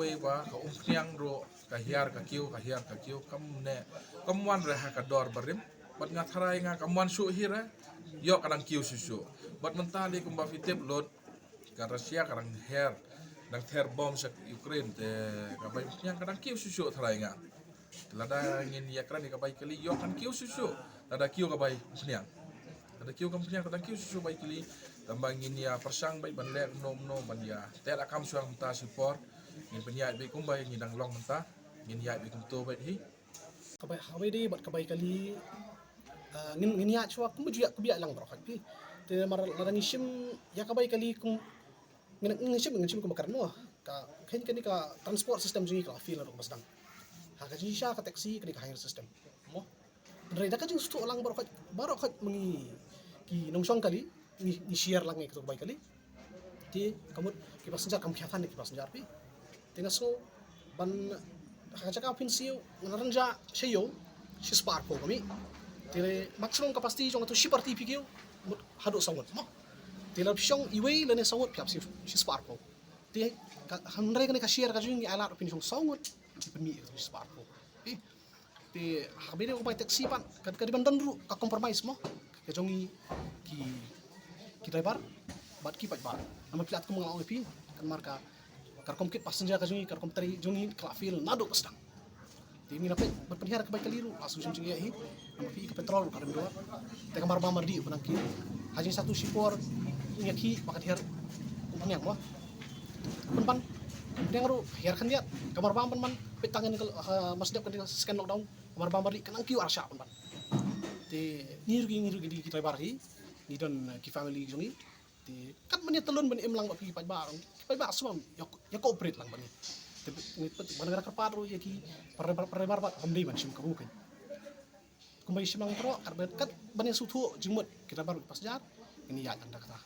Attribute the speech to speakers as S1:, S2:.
S1: we ba ka umpiang ro ka hiar ka kiu kamwan reha ka dor barim bat ngatharai nga kamwan su hira yo kadang kiu susu bat mentali kumba fitip lot ka Rusia kadang her dang ter bom sa Ukraine te ka bai yang kadang kiu susu tharai nga lada ngin ya kran ka bai kali yo kan kiu susu lada kiu ka bai sniang ada kiu kampnya kadang kiu susu bai kali tambang ngin ya persang bai ban lek nom ban ya ter akam suang ta support ngin penyai bai kumbai ngin dang long menta ngin ya bai kumto bai hi
S2: kabai habai deh buat kabai kali ngin ya chua kum ju ya kubiya lang bro pi te mar larang isim ya kabai kali kum ngin kum karno ka kani ka transport system jingi ka feel ro basdang ha ka jisha ka taxi kani ka hire system mo dari da ka jing stu lang baro khat mengi ki nongsong kali ni share lang ka kabai kali ti kamut ki passenger kam khatan ki passenger pi tinga so ban Kakak pin siu naranja siyo si spark po kami. Tile maximum capacity jong atu siparti pikir mut hado sangot mo. Tile pisong iway lene sangot piap si spark po. Tile handre kani ka-share ka jung alat pin jong sangot pemi si spark po. Ti habire ko bay taxi pan kad bandan ru ka compromise mo. Ka jong ki driver bat ki pat ba. Nama pilat ko mga pi kan marka karkom kit passenger ka jungi karkom tari jungi klafil nado kasdang timi napet berpenihar ke baik keliru langsung jungi ya hi nama pi ke petrol kadang dua te kamar bamar di benang kiri haji satu sipor nyaki bakat her yang wah pan yang ru her kan dia kamar bamar man petangan ke masdap kan scan lockdown kamar bamar di kanang kiu arsya pan te niru di kita barhi ni don ki family jungi ti kan mani telun ban imlang ba pi ba semua ya cooperate lang bani tapi negara kerparo ya ki parebar ba hamdi man sim kabukan kumbai simang pro karben kat bani sutu jimut kita baru pas jar ini ya anda kata